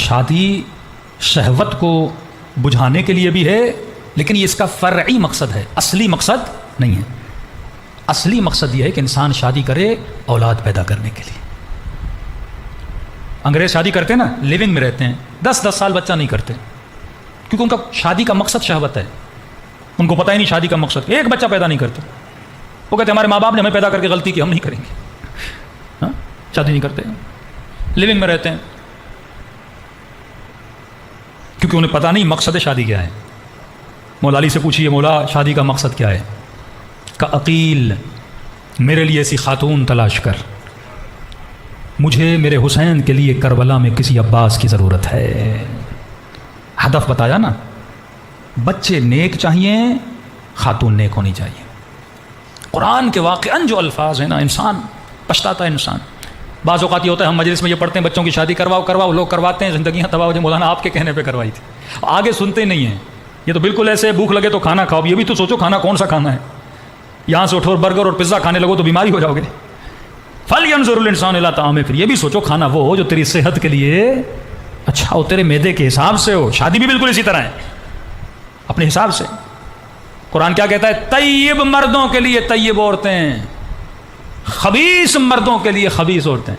شادی شہوت کو بجھانے کے لیے بھی ہے، لیکن یہ اس کا فرعی مقصد ہے، اصلی مقصد نہیں ہے۔ اصلی مقصد یہ ہے کہ انسان شادی کرے اولاد پیدا کرنے کے لیے۔ انگریز شادی کرتے ہیں نا، لیونگ میں رہتے ہیں، 10 سال بچہ نہیں کرتے، کیونکہ ان کا شادی کا مقصد شہوت ہے، ان کو پتہ ہی نہیں شادی کا مقصد، ایک بچہ پیدا نہیں کرتے۔ وہ کہتے ہیں ہمارے ماں باپ نے ہمیں پیدا کر کے غلطی کی، ہم نہیں کریں گے، ہاں شادی نہیں کرتے، لیونگ میں رہتے ہیں، کیونکہ انہیں پتہ نہیں مقصد شادی کیا ہے۔ مولا علی سے پوچھیے مولا شادی کا مقصد کیا ہے؟ کہ عقیل میرے لیے ایسی خاتون تلاش کر، مجھے میرے حسین کے لیے کربلا میں کسی عباس کی ضرورت ہے۔ ہدف بتایا نا، بچے نیک چاہیے، خاتون نیک ہونی چاہیے۔ قرآن کے واقعاً جو الفاظ ہیں نا، انسان پچھتاتا ہے۔ انسان بعض اوقات یہ ہوتا ہے ہم مجلس میں یہ پڑھتے ہیں بچوں کی شادی کرواؤ، لوگ کرواتے ہیں، زندگیاں تباہ ہو جائیں، مولانا آپ کے کہنے پہ کروائی تھی، آگے سنتے نہیں ہیں۔ یہ تو بالکل ایسے بھوک لگے تو کھانا کھاؤ، یہ بھی تو سوچو کھانا کون سا کھانا ہے۔ یہاں سے اٹھو برگر اور پزا کھانے لگو تو بیماری ہو جاؤ گے۔ فَلْيَنْظُرِ الْإِنسَانُ إِلَىٰ طَعَامِهِ، پھر یہ بھی سوچو کھانا وہ ہو جو تیری صحت کے لیے اچھا ہو، تیرے معدے کے حساب سے ہو۔ شادی بھی بالکل اسی طرح ہے، اپنے حساب سے۔ قرآن کیا کہتا ہے؟ طیب مردوں کے لیے طیب عورتیں، خبیث مردوں کے لیے خبیث عورتیں۔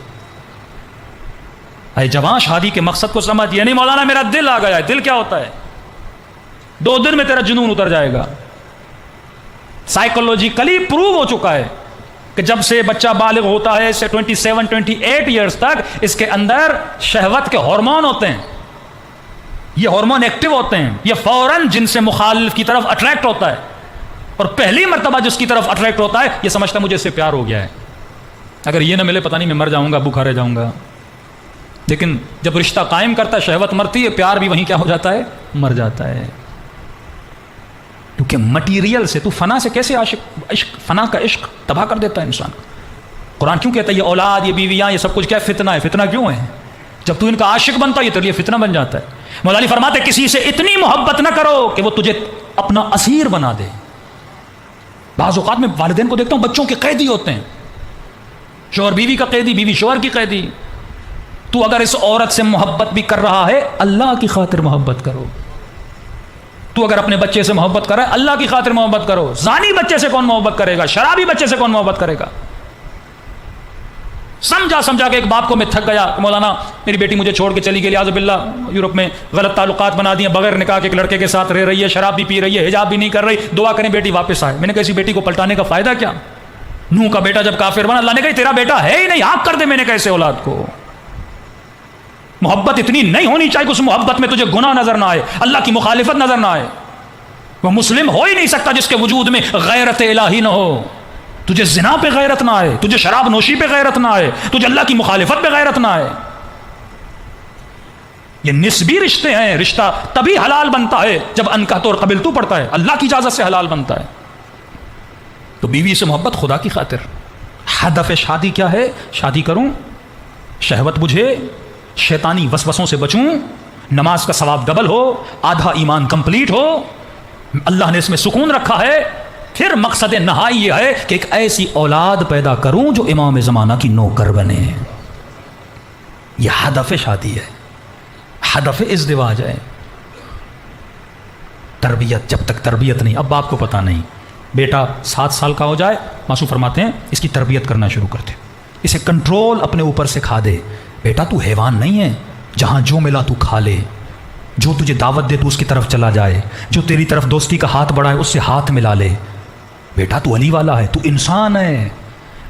اے جوان شادی کے مقصد کو سمجھ، یعنی مولانا میرا دل آ گیا ہے۔ دل کیا ہوتا ہے؟ 2 دن میں تیرا جنون اتر جائے گا۔ سائیکولوجیکلی پروو ہو چکا ہے کہ جب سے بچہ بالغ ہوتا ہے سے 27-28 ایئرز تک اس کے اندر شہوت کے ہارمون ہوتے ہیں، یہ ہارمون ایکٹیو ہوتے ہیں، یہ فوراً جن سے مخالف کی طرف اٹریکٹ ہوتا ہے، اور پہلی مرتبہ جس کی طرف اٹریکٹ ہوتا ہے یہ سمجھتا ہے مجھے اس سے پیار ہو گیا ہے، اگر یہ نہ ملے پتہ نہیں میں مر جاؤں گا، بھوکا رہ جاؤں گا۔ لیکن جب رشتہ قائم کرتا ہے شہوت مرتی ہے، پیار بھی وہیں کیا ہو جاتا ہے؟ مر جاتا ہے۔ کیونکہ مٹیریل سے تو فنا سے کیسے عشق فنا کا عشق تباہ کر دیتا ہے انسان کو۔ قرآن کیوں کہتا ہے یہ اولاد، یہ بیویاں، یہ سب کچھ کیا فتنہ ہے؟ فتنہ کیوں ہے؟ جب تو ان کا عاشق بنتا ہے یہ تیرے لیے فتنہ بن جاتا ہے۔ مولا علی فرماتے کسی سے اتنی محبت نہ کرو کہ وہ تجھے اپنا اسیر بنا دے۔ بعض اوقات میں والدین کو دیکھتا ہوں بچوں کے قیدی ہوتے ہیں، شوہر بیوی کا قیدی، بیوی شوہر کی قیدی۔ تو اگر اس عورت سے محبت بھی کر رہا ہے اللہ کی خاطر محبت کرو۔ تو اگر اپنے بچے سے محبت کر رہا ہے اللہ کی خاطر محبت کرو۔ زانی بچے سے کون محبت کرے گا؟ شرابی بچے سے کون محبت کرے گا؟ سمجھا کہ ایک باپ کو میں تھک گیا، مولانا میری بیٹی مجھے چھوڑ کے چلی گئی، لہٰذا باللہ یورپ میں غلط تعلقات بنا دیے، بغیر نکاح کے ایک لڑکے کے ساتھ رہ رہی ہے، شراب بھی پی رہی ہے، حجاب بھی نہیں کر رہی، دعا کریں بیٹی واپس آئے۔ میں نے کہا ایسی بیٹی کو پلٹانے کا فائدہ کیا؟ نوح کا بیٹا جب کافر بنا، اللہ نے کہا تیرا بیٹا ہے ہی نہیں، آگ کر دے۔ میں نے کہا ایسے اولاد کو محبت اتنی نہیں ہونی چاہیے کہ اس محبت میں تجھے گناہ نظر نہ آئے، اللہ کی مخالفت نظر نہ آئے۔ وہ مسلم ہو ہی نہیں سکتا جس کے وجود میں غیرت الہی نہ ہو۔ تجھے زنا پہ غیرت نہ آئے، تجھے شراب نوشی پہ غیرت نہ آئے، تجھے اللہ کی مخالفت پہ غیرت نہ آئے۔ یہ نسبی رشتے ہیں، رشتہ تبھی حلال بنتا ہے جب انکحت اور قبلتو پڑتا ہے، اللہ کی اجازت سے حلال بنتا ہے۔ تو بیوی سے محبت خدا کی خاطر۔ ہدف شادی کیا ہے؟ شادی کروں، شہوت بجھے، شیطانی وسوسوں سے بچوں، نماز کا ثواب ڈبل ہو، آدھا ایمان کمپلیٹ ہو، اللہ نے اس میں سکون رکھا ہے۔ پھر مقصد نہائی یہ ہے کہ ایک ایسی اولاد پیدا کروں جو امام زمانہ کی نوکر بنے۔ یہ ہدف شادی ہے، ہدف ازدواج ہے۔ تربیت، جب تک تربیت نہیں، اب باپ کو پتہ نہیں، بیٹا 7 سال کا ہو جائے معصوم فرماتے ہیں اس کی تربیت کرنا شروع کر دے، اسے کنٹرول اپنے اوپر سکھا دے۔ بیٹا تو حیوان نہیں ہے، جہاں جو ملا تو کھا لے، جو تجھے دعوت دے تو اس کی طرف چلا جائے، جو تیری طرف دوستی کا ہاتھ بڑھائے اس سے ہاتھ ملا لے۔ بیٹا تو علی والا ہے، تو انسان ہے۔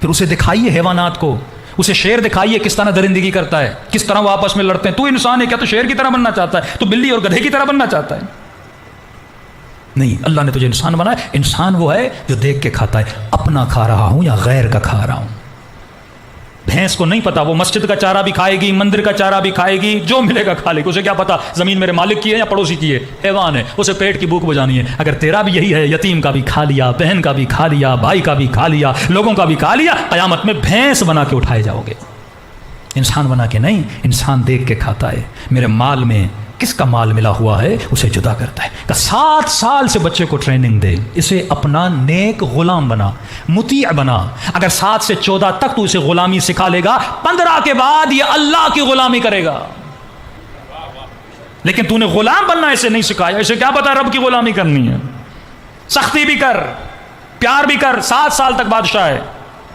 پھر اسے دکھائیے حیوانات کو، اسے شیر دکھائیے کس طرح درندگی کرتا ہے، کس طرح وہ آپس میں لڑتے ہیں۔ تو انسان ہے کیا تو شیر کی طرح بننا چاہتا ہے؟ تو بلی اور گدھے کی طرح بننا چاہتا ہے؟ نہیں، اللہ نے تجھے انسان بنایا۔ انسان وہ ہے جو دیکھ کے کھاتا ہے، اپنا کھا رہا ہوں یا غیر کا کھا رہا ہوں۔ بھینس کو نہیں پتا، وہ مسجد کا چارہ بھی کھائے گی، مندر کا چارہ بھی کھائے گی، جو ملے گا کھا لے گی، اسے کیا پتا زمین میرے مالک کی ہے یا پڑوسی کی ہے، حیوان ہے، اسے پیٹ کی بھوک بجانی ہے۔ اگر تیرا بھی یہی ہے، یتیم کا بھی کھا لیا، بہن کا بھی کھا لیا، بھائی کا بھی کھا لیا، لوگوں کا بھی کھا لیا، قیامت میں بھینس بنا کے اٹھائے جاؤ گے، انسان بنا کے نہیں۔ انسان دیکھ کے کھاتا ہے، میرے مال میں کس کا مال ملا ہوا ہے اسے جدا کرتا ہے۔ کہ 7 سال سے بچے کو ٹریننگ دے، اسے اپنا نیک غلام بنا، مطیع بنا۔ اگر 7 سے 14 تک تو اسے غلامی سکھا لے گا، 15 کے بعد یہ اللہ کی غلامی کرے گا۔ لیکن تو نے غلام بننا اسے نہیں سکھایا. اسے کیا پتا رب کی غلامی کرنی ہے. سختی بھی کر, پیار بھی کر, 7 سال تک بادشاہ ہے,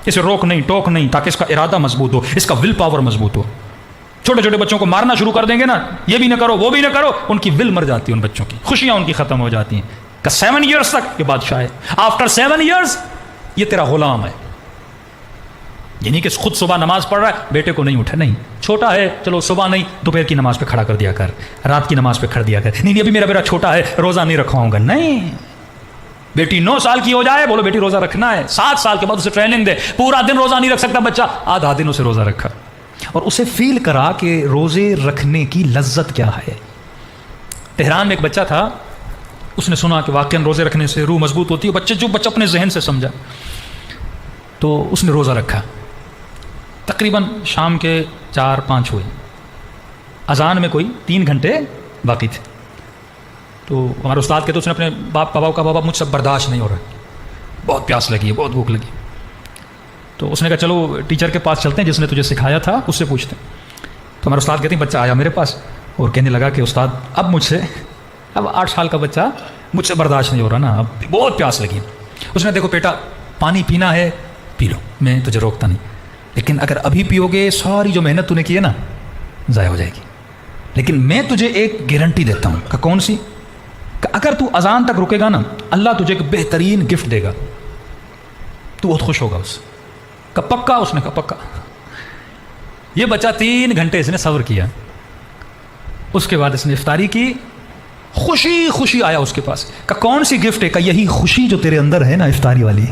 اسے روک نہیں ٹوک نہیں, تاکہ اس کا ارادہ مضبوط ہو, اس کا ول پاور مضبوط ہو. چھوٹے چھوٹے بچوں کو مارنا شروع کر دیں گے نا, یہ بھی نہ کرو وہ بھی نہ کرو, ان کی ول مر جاتی ہے, ان بچوں کی خوشیاں ان کی ختم ہو جاتی ہیں. کہ 7 ایئرس تک یہ بادشاہ ہے, آفٹر 7 ایئرس یہ تیرا غلام ہے. یعنی کہ خود صبح نماز پڑھ رہا ہے, بیٹے کو نہیں اٹھا, نہیں چھوٹا ہے چلو صبح نہیں دوپہر کی نماز پہ کھڑا کر دیا کر, رات کی نماز پہ کھڑ دیا کر. نہیں ابھی میرا بیٹا چھوٹا ہے روزہ نہیں رکھواؤں گا. نہیں, بیٹی 9 سال کی ہو جائے, بولو بیٹی روزہ رکھنا ہے. 7 سال کے بعد اسے ٹریننگ دے, پورا دن روزہ نہیں رکھ سکتا بچہ, آدھا دن اسے روزہ رکھا, اور اسے فیل کرا کہ روزے رکھنے کی لذت کیا ہے. تہران میں ایک بچہ تھا, اس نے سنا کہ واقعاً روزے رکھنے سے روح مضبوط ہوتی ہے. بچہ اپنے ذہن سے سمجھا تو اس نے روزہ رکھا. تقریباً شام کے 4-5 ہوئے, اذان میں کوئی 3 گھنٹے باقی تھے. تو ہمارے استاد کہتے اس نے اپنے بابا کا, بابا مجھ سے برداشت نہیں ہو رہا, بہت پیاس لگی ہے, بہت بھوک لگی. تو اس نے کہا چلو ٹیچر کے پاس چلتے ہیں جس نے تجھے سکھایا تھا, اس سے پوچھتے ہیں. تو ہمارے استاد کہتے ہیں بچہ آیا میرے پاس اور کہنے لگا کہ استاد اب 8 سال کا بچہ مجھ سے برداشت نہیں ہو رہا نا, اب بہت پیاس لگی. اس نے دیکھو بیٹا پانی پینا ہے پی لو, میں تجھے روکتا نہیں, لیکن اگر ابھی پیو گے ساری جو محنت تو نے کی ہے نا ضائع ہو جائے گی. لیکن میں تجھے ایک گارنٹی دیتا ہوں. کہ کون سی؟ کہ اگر تو اذان تک رکے گا نا اللہ تجھے ایک بہترین گفٹ دے گا, تو بہت خوش ہوگا اس کا. پکا؟ اس نے کہا پکا. یہ بچہ 3 گھنٹے اس نے صبر کیا, اس کے بعد اس نے افطاری کی, خوشی خوشی آیا اس کے پاس. کہ کون سی گفٹ ہے؟ کہ یہی خوشی جو تیرے اندر ہے نا افطاری والی.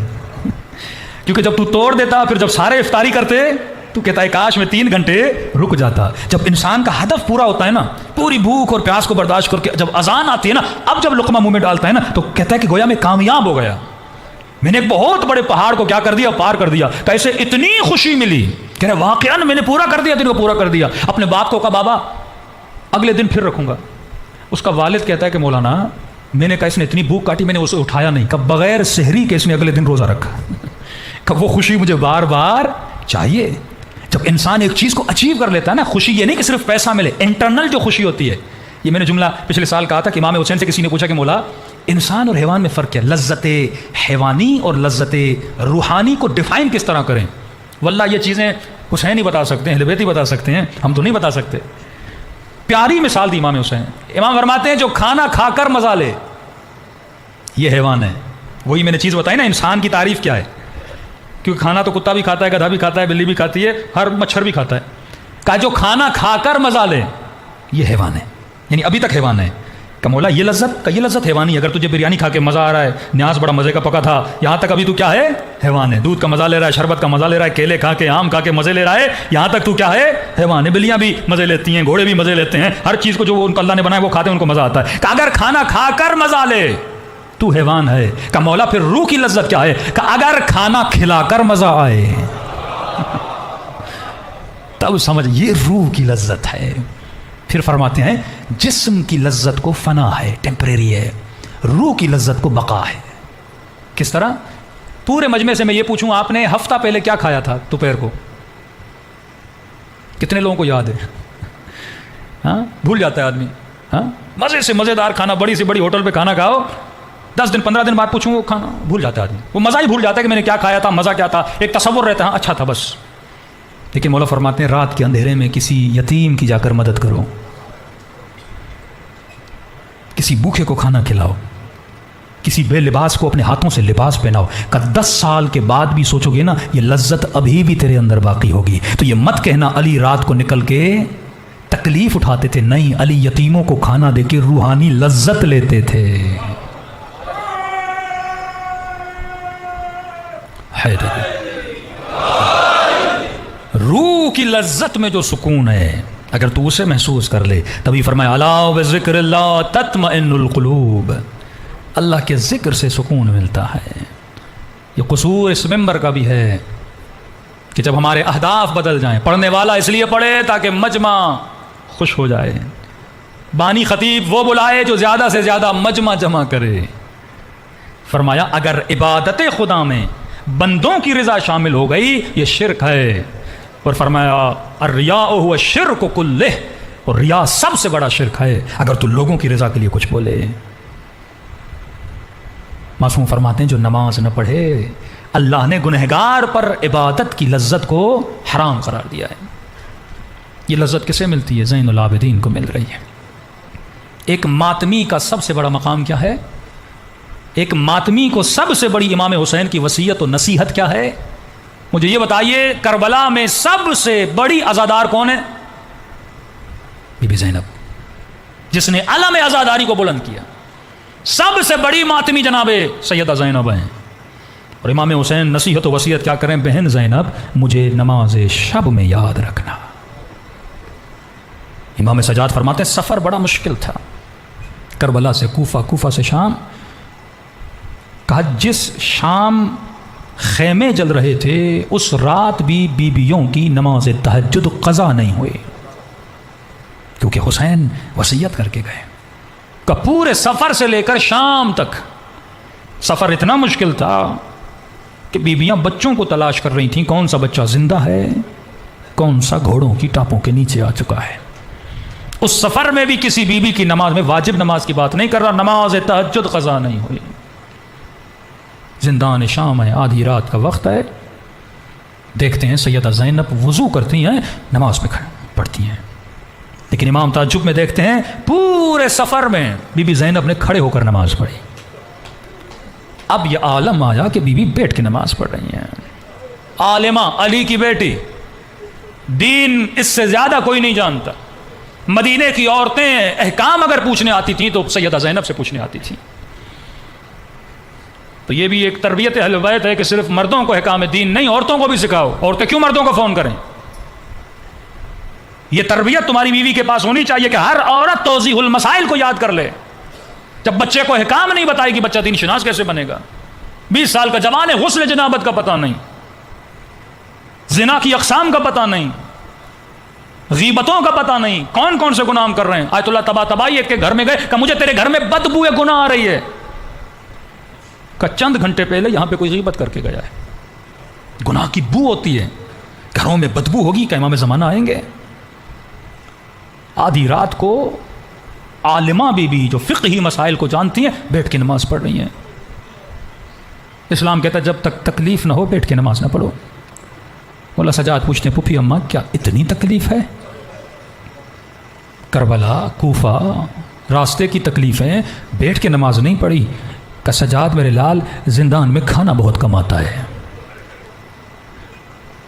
کیونکہ جب تو توڑ دیتا, پھر جب سارے افطاری کرتے تو کہتا ہے کاش میں 3 گھنٹے رک جاتا. جب انسان کا ہدف پورا ہوتا ہے نا, پوری بھوک اور پیاس کو برداشت کر کے جب اذان آتی ہے نا, اب جب لقمہ منہ میں ڈالتا ہے نا تو کہتا ہے کہ گویا میں کامیاب ہو گیا, میں نے ایک بہت بڑے پہاڑ کو کیا کر دیا, پار کر دیا. کیسے اتنی خوشی ملی, کہہ رہے واقعاً میں نے پورا کر دیا, دن کو پورا کر دیا. اپنے باپ کو کہا بابا اگلے دن پھر رکھوں گا. اس کا والد کہتا ہے کہ مولانا میں نے کہا اس نے اتنی بھوک کاٹی میں نے اسے اٹھایا نہیں, کہ بغیر سحری کے اس نے اگلے دن روزہ رکھا. کہ وہ خوشی مجھے بار بار چاہیے. جب انسان ایک چیز کو اچیو کر لیتا ہے نا, خوشی یہ نہیں کہ صرف پیسہ ملے, انٹرنل جو خوشی ہوتی ہے. یہ میں نے جملہ پچھلے سال کہا تھا کہ امام حسین سے کسی نے پوچھا کہ مولا انسان اور حیوان میں فرق کیا؟ لذت حیوانی اور لذت روحانی کو ڈیفائن کس طرح کریں؟ واللہ یہ چیزیں حسین ہی بتا سکتے ہیں, اہل بیت ہی بتا سکتے ہیں, ہم تو نہیں بتا سکتے. پیاری مثال دی امام حسین. امام فرماتے ہیں جو کھانا کھا کر مزہ لے یہ حیوان ہے. وہی میں نے چیز بتائی نا, انسان کی تعریف کیا ہے, کیونکہ کھانا تو کتا بھی کھاتا ہے, گدھا بھی کھاتا ہے, بلی بھی کھاتی ہے, ہر مچھر بھی کھاتا ہے. کہا جو کھانا کھا کر مزہ لے یہ حیوان ہے, یعنی ابھی تک حیوان ہے. کہ مولا یہ لذت, یہ لذت حیوانی. اگر تجھے بریانی کھا کے مزہ آ رہا ہے, نیاز بڑا مزے کا پکا تھا, یہاں تک ابھی تو کیا ہے, حیوان ہے. دودھ کا مزہ لے رہا ہے, شربت کا مزہ لے رہا ہے, کیلے کھا کے آم کھا کے مزے لے رہا ہے, یہاں تک تو کیا ہے, حیوان ہے. بلیاں بھی مزے لیتی ہیں, گھوڑے بھی مزے لیتے ہیں, ہر چیز کو جو ان کو اللہ نے بنایا وہ کھاتے ہیں, ان کو مزہ آتا ہے. کہ اگر کھانا کھا کر مزہ لے تو حیوان ہے. کہ مولا پھر روح کی لذت کیا ہے؟ کہ اگر کھانا کھلا کر مزہ آئے تب سمجھ یہ روح کی لذت ہے. پھر فرماتے ہیں جسم کی لذت کو فنا ہے, ٹیمپریری ہے, روح کی لذت کو بقا ہے. کس طرح؟ پورے مجمع سے میں یہ پوچھوں آپ نے ہفتہ پہلے کیا کھایا تھا دوپہر کو؟ کتنے لوگوں کو یاد ہے؟ ہاں بھول جاتا ہے آدمی. ہاں مزے سے مزیدار کھانا, بڑی سے بڑی ہوٹل پہ کھانا کھاؤ, 10 دن 15 دن بعد پوچھوں وہ کھانا بھول جاتا ہے آدمی, وہ مزہ ہی بھول جاتا ہے کہ میں نے کیا کھایا تھا, مزہ کیا تھا, ایک تصور رہتا ہے ہاں اچھا تھا بس. لیکن مولا فرماتے ہیں رات کے اندھیرے میں کسی یتیم کی جا کر مدد کرو, کسی بھوکے کو کھانا کھلاؤ, کسی بے لباس کو اپنے ہاتھوں سے لباس پہناؤ. کہ 10 سال کے بعد بھی سوچو گے نا یہ لذت ابھی بھی تیرے اندر باقی ہوگی. تو یہ مت کہنا علی رات کو نکل کے تکلیف اٹھاتے تھے, نہیں, علی یتیموں کو کھانا دے کے روحانی لذت لیتے تھے. روح کی لذت میں جو سکون ہے اگر تو اسے محسوس کر لے, تبھی فرمایا الا بذکر اللہ تطمئن القلوب, اللہ کے ذکر سے سکون ملتا ہے. یہ قصور اس ممبر کا بھی ہے کہ جب ہمارے اہداف بدل جائیں, پڑھنے والا اس لیے پڑھے تاکہ مجمع خوش ہو جائے, بانی خطیب وہ بلائے جو زیادہ سے زیادہ مجمع جمع کرے. فرمایا اگر عبادت خدا میں بندوں کی رضا شامل ہو گئی یہ شرک ہے. اور فرمایا الریاء هو الشرک کلہ, اور ریا سب سے بڑا شرک ہے اگر تو لوگوں کی رضا کے لیے کچھ بولے۔ معصوم فرماتے ہیں جو نماز نہ پڑھے اللہ نے گنہگار پر عبادت کی لذت کو حرام قرار دیا ہے۔ یہ لذت کسے ملتی ہے؟ زین العابدین کو مل رہی ہے۔ ایک ماتمی کا سب سے بڑا مقام کیا ہے؟ ایک ماتمی کو سب سے بڑی امام حسین کی وصیت و نصیحت کیا ہے؟ مجھے یہ بتائیے، کربلا میں سب سے بڑی عزادار کون ہے؟ بی بی زینب، جس نے علم عزاداری کو بلند کیا۔ سب سے بڑی ماتمی جناب سیدہ زینب ہیں، اور امام حسین نصیحت و وصیت کیا کریں؟ بہن زینب مجھے نماز شب میں یاد رکھنا۔ امام سجاد فرماتے ہیں سفر بڑا مشکل تھا، کربلا سے کوفہ، کوفہ سے شام۔ کہا جس شام خیمے جل رہے تھے اس رات بھی بیویوں کی نماز تہجد قضا نہیں ہوئی، کیونکہ حسین وصیت کر کے گئے کہ پورے سفر سے لے کر شام تک سفر اتنا مشکل تھا کہ بیویاں بچوں کو تلاش کر رہی تھیں، کون سا بچہ زندہ ہے، کون سا گھوڑوں کی ٹاپوں کے نیچے آ چکا ہے۔ اس سفر میں بھی کسی بیوی کی نماز میں، واجب نماز کی بات نہیں کر رہا، نماز تہجد قضا نہیں ہوئی۔ زندان شام ہے، آدھی رات کا وقت ہے، دیکھتے ہیں سیدہ زینب وضو کرتی ہیں، نماز میں پڑھتی ہیں، لیکن امام تعجب میں دیکھتے ہیں پورے سفر میں بی بی زینب نے کھڑے ہو کر نماز پڑھی۔ اب یہ عالم آیا کہ بی بی بیٹھ کے نماز پڑھ رہی ہیں، عالمہ، علی کی بیٹی، دین اس سے زیادہ کوئی نہیں جانتا۔ مدینے کی عورتیں احکام اگر پوچھنے آتی تھیں تو سیدہ زینب سے پوچھنے آتی تھیں۔ تو یہ بھی ایک تربیت اہل بیت ہے کہ صرف مردوں کو احکام دین نہیں، عورتوں کو بھی سکھاؤ۔ عورتیں کیوں مردوں کو فون کریں؟ یہ تربیت تمہاری بیوی کے پاس ہونی چاہیے کہ ہر عورت توضیح المسائل کو یاد کر لے۔ جب بچے کو احکام نہیں بتائے گی بچہ دین شناس کیسے بنے گا؟ 20 سال کا جوان ہے، غسل جنابت کا پتہ نہیں، زنا کی اقسام کا پتہ نہیں، غیبتوں کا پتہ نہیں، کون کون سے گناہ ہم کر رہے ہیں۔ آیت اللہ طباطبائی ایک کے گھر میں گئے کہ مجھے تیرے گھر میں بدبو گناہ آ رہی ہے، کہ چند گھنٹے پہلے یہاں پہ کوئی غیبت کر کے گیا ہے، گناہ کی بو ہوتی ہے، گھروں میں بدبو ہوگی کہ امام زمانہ آئیں گے۔ آدھی رات کو عالمہ بی بی جو فقہی مسائل کو جانتی ہیں بیٹھ کے نماز پڑھ رہی ہیں۔ اسلام کہتا ہے جب تک تکلیف نہ ہو بیٹھ کے نماز نہ پڑھو۔ مولا سجاد پوچھتے ہیں پھوپھی اماں کیا اتنی تکلیف ہے؟ کربلا، کوفہ، راستے کی تکلیفیں، بیٹھ کے نماز نہیں پڑھی؟ کہ سجاد میرے لال زندان میں کھانا بہت کم آتا ہے،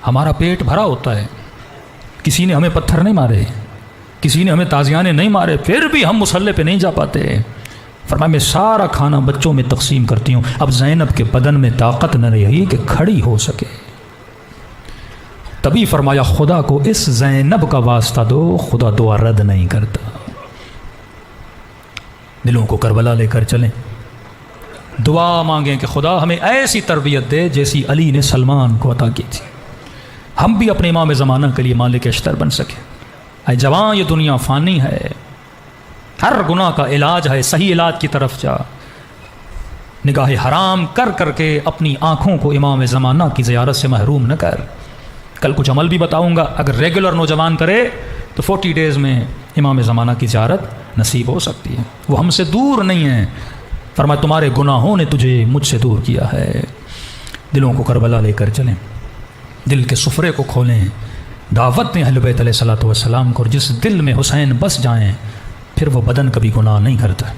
ہمارا پیٹ بھرا ہوتا ہے، کسی نے ہمیں پتھر نہیں مارے، کسی نے ہمیں تازیانے نہیں مارے، پھر بھی ہم مصلے پہ نہیں جا پاتے۔ فرمایا میں سارا کھانا بچوں میں تقسیم کرتی ہوں۔ اب زینب کے بدن میں طاقت نہ رہی کہ کھڑی ہو سکے، تبھی فرمایا خدا کو اس زینب کا واسطہ دو، خدا دعا رد نہیں کرتا۔ دلوں کو کربلا لے کر چلیں، دعا مانگیں کہ خدا ہمیں ایسی تربیت دے جیسی علی نے سلمان کو عطا کی تھی، ہم بھی اپنے امام زمانہ کے لیے مالک اشتر بن سکیں۔ اے جوان یہ دنیا فانی ہے، ہر گناہ کا علاج ہے، صحیح علاج کی طرف جا، نگاہ حرام کر کر کے اپنی آنکھوں کو امام زمانہ کی زیارت سے محروم نہ کر۔ کل کچھ عمل بھی بتاؤں گا، اگر ریگولر نوجوان کرے تو 40 ڈیز میں امام زمانہ کی زیارت نصیب ہو سکتی ہے۔ وہ ہم سے دور نہیں ہیں، فرمایا تمہارے گناہوں نے تجھے مجھ سے دور کیا ہے۔ دلوں کو کربلا لے کر چلیں، دل کے سفرے کو کھولیں، دعوت دیں اہل بیت علیہ الصلوۃ والسلام کو، اور جس دل میں حسین بس جائیں پھر وہ بدن کبھی گناہ نہیں کرتا۔